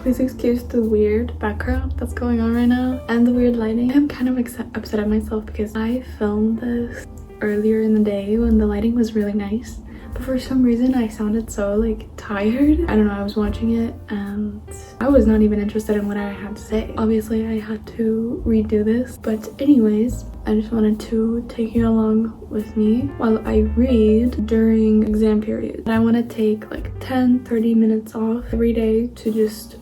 Please excuse the weird background that's going on right now and the weird lighting. I'm kind of upset at myself because I filmed this earlier in the day when the lighting was really nice, but for some reason I sounded so like tired. I don't know, I was watching it and I was not even interested in what I had to say. Obviously I had to redo this, but anyways, I just wanted to take you along with me while I read during exam period. I want to take like 10-30 minutes off every day to just,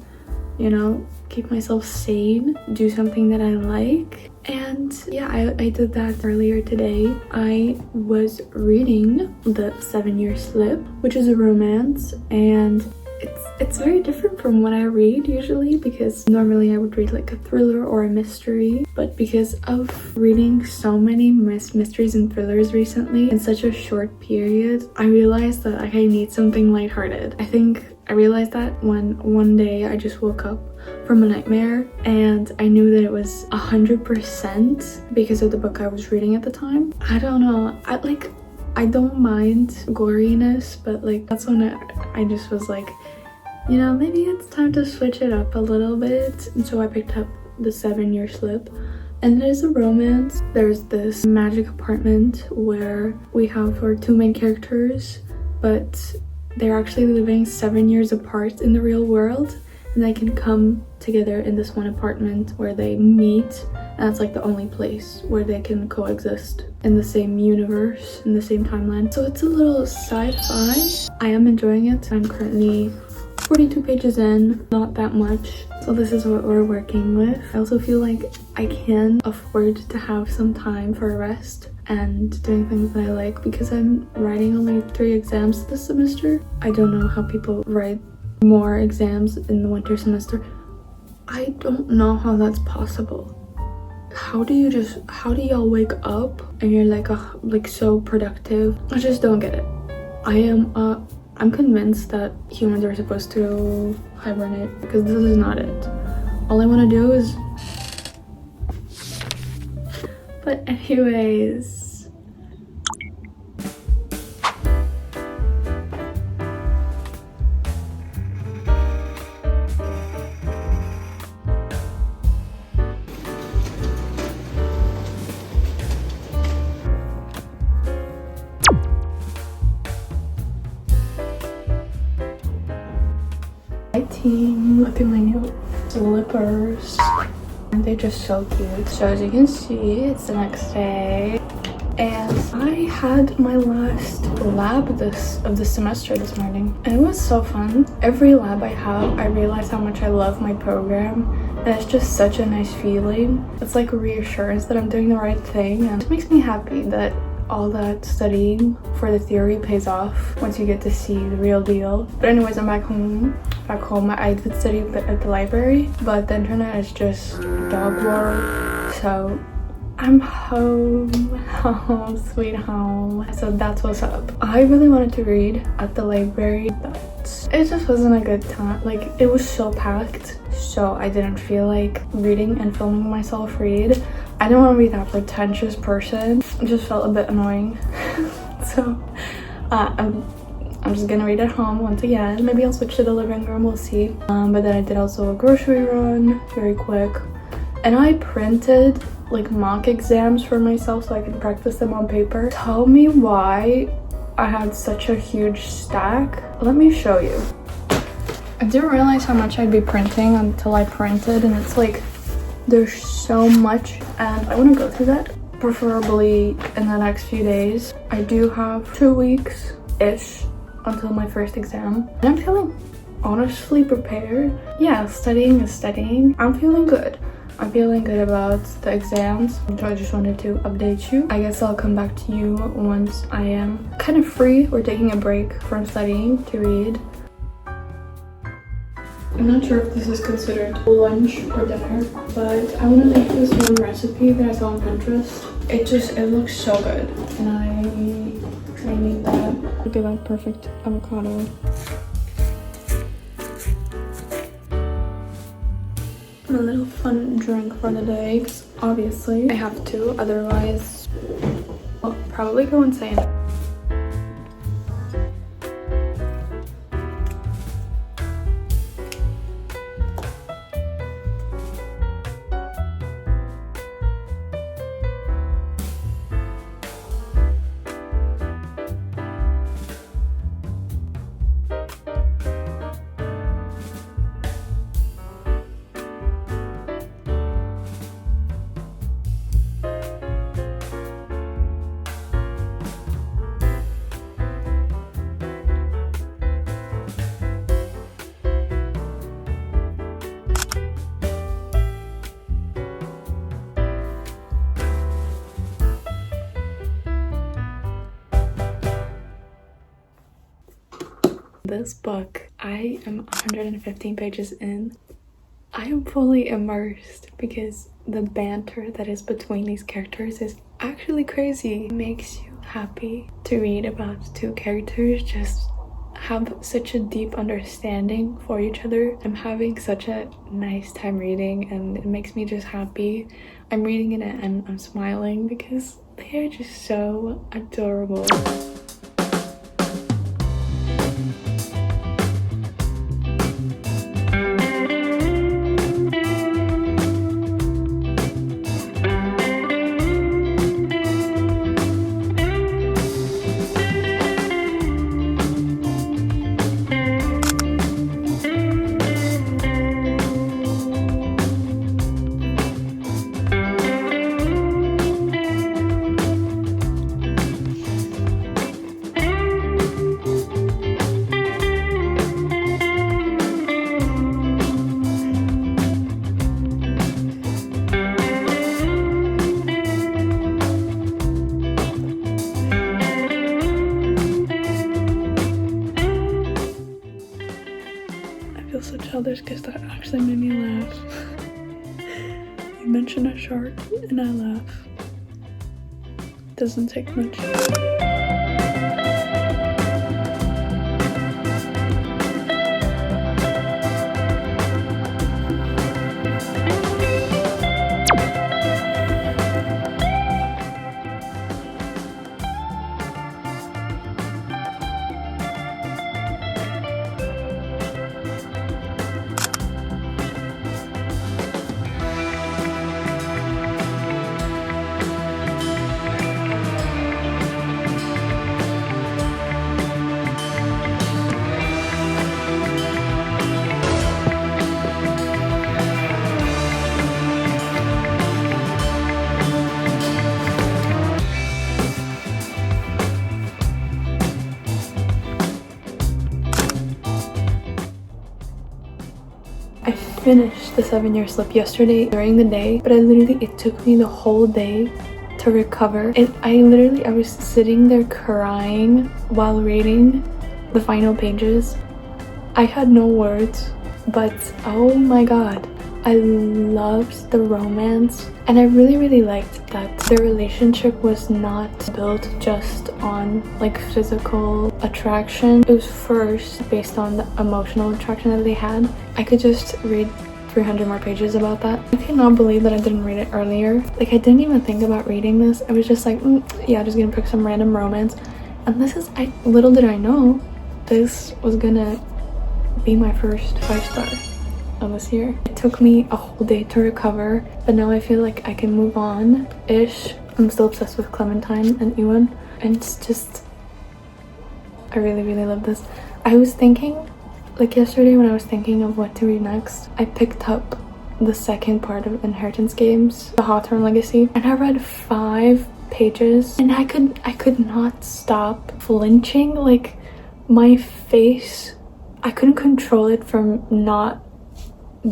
you know, keep myself sane, do something that I like. And yeah, I did that earlier today. I was reading The 7-Year Slip, which is a romance, and it's very different from what I read usually, because normally I would read like a thriller or a mystery, but because of reading so many mysteries and thrillers recently in such a short period, I realized that like, I need something lighthearted. I think I realized that when one day I just woke up from a nightmare and I knew that it was 100% because of the book I was reading at the time. I don't know, I don't mind goriness, but like that's when I just was like, you know, maybe it's time to switch it up a little bit. And so I picked up The 7-Year Slip, and it is a romance. There's this magic apartment where we have our two main characters, but they're actually living 7 years apart in the real world, and they can come together in this one apartment where they meet, and that's like the only place where they can coexist in the same universe, in the same timeline. So it's a little sci-fi. I am enjoying it. I'm currently 42 pages in, not that much. So this is what we're working with. I also feel like I can afford to have some time for rest and doing things that I like because I'm writing only 3 exams this semester. I don't know how people write more exams in the winter semester. I don't know how that's possible. How do y'all wake up and you're like so productive? I just don't get it. I'm convinced that humans are supposed to hibernate because this is not it. All I want to do is... But anyways... Team, look at my new slippers, and they're just so cute. So as you can see, it's the next day and I had my last lab of the semester this morning, and it was so fun. Every lab I have, I realize how much I love my program, and it's just such a nice feeling. It's like a reassurance that I'm doing the right thing, and it makes me happy that all that studying for the theory pays off once you get to see the real deal. But anyways, I'm back home. I did study at the library, but the internet is just dog world. So I'm home sweet home. So that's what's up. I really wanted to read at the library, but it just wasn't a good time. Like, it was so packed, so I didn't feel like reading and filming myself read. I didn't want to be that pretentious person. It just felt a bit annoying. So I'm just gonna read at home once again. Maybe I'll switch to the living room, we'll see. But then I did also a grocery run, very quick. And I printed like mock exams for myself so I can practice them on paper. Tell me why I had such a huge stack. Let me show you. I didn't realize how much I'd be printing until I printed, and it's like there's so much, and I want to go through that preferably in the next few days. I do have 2 weeks-ish until my first exam, and I'm feeling honestly prepared. Yeah, studying is studying. I'm feeling good. I'm feeling good about the exams, so I just wanted to update you. I guess I'll come back to you once I am kind of free or taking a break from studying to read. I'm not sure if this is considered lunch or dinner, but I want to make this one recipe that I saw on Pinterest. It looks so good, and I need that. Look at that perfect avocado. A little fun drink for the day, because obviously I have to, otherwise I'll probably go insane. This book, I am 115 pages in. I am fully immersed because the banter that is between these characters is actually crazy. It makes you happy to read about two characters just have such a deep understanding for each other. I'm having such a nice time reading and it makes me just happy. I'm reading it and I'm smiling because they are just so adorable. I feel so childish because that actually made me laugh. You mention a shark and I laugh. Doesn't take much. I finished the 7-Year Slip yesterday during the day, but it took me the whole day to recover. I was sitting there crying while reading the final pages. I had no words, but oh my god, I loved the romance, and I really liked that their relationship was not built just on like physical attraction. It was first based on the emotional attraction that they had. I could just read 300 more pages about that. I cannot believe that I didn't read it earlier. Like, I didn't even think about reading this. I was just like, yeah, just gonna pick some random romance. And little did I know, this was gonna be my first 5-star of this year. It took me a whole day to recover, but now I feel like I can move on-ish. I'm still obsessed with Clementine and Ewan, and it's just, I really love this. I was thinking, like yesterday when I was thinking of what to read next, I picked up the second part of Inheritance Games, The Hawthorne Legacy, and I read 5 pages and I could not stop flinching. Like, my face, I couldn't control it from not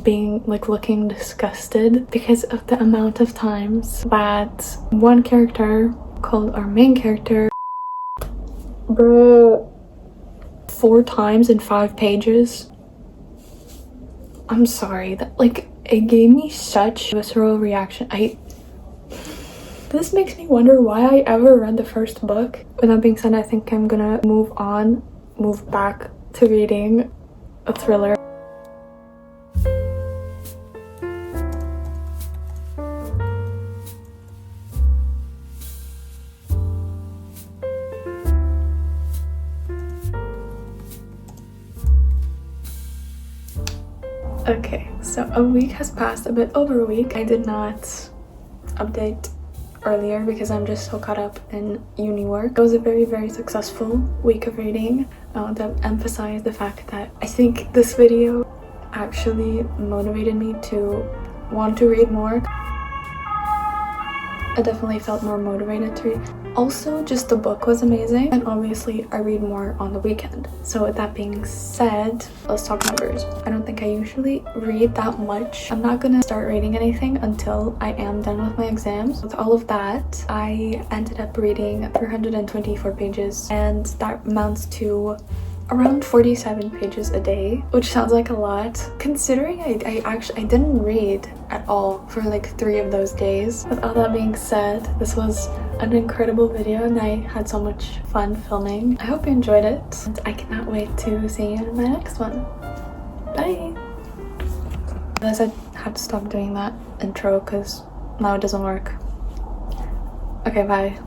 being like looking disgusted because of the amount of times that one character called our main character, bro, 4 times in 5 pages. I'm sorry, that like it gave me such visceral reaction. This makes me wonder why I ever read the first book. With that being said, I think I'm gonna move back to reading a thriller. Okay, so a week has passed, a bit over a week. I did not update earlier because I'm just so caught up in uni work. It was a very successful week of reading. I want to emphasize the fact that I think this video actually motivated me to want to read more. I definitely felt more motivated to read. Also, just the book was amazing, and obviously I read more on the weekend. So with that being said, let's talk numbers. I don't think I usually read that much. I'm not gonna start reading anything until I am done with my exams. With all of that, I ended up reading 324 pages, and that amounts to around 47 pages a day, which sounds like a lot considering I didn't read at all for like 3 of those days. With all that being said, this was an incredible video and I had so much fun filming. I hope you enjoyed it and I cannot wait to see you in my next one. Bye! I realized I had to stop doing that intro because now it doesn't work. Okay, bye.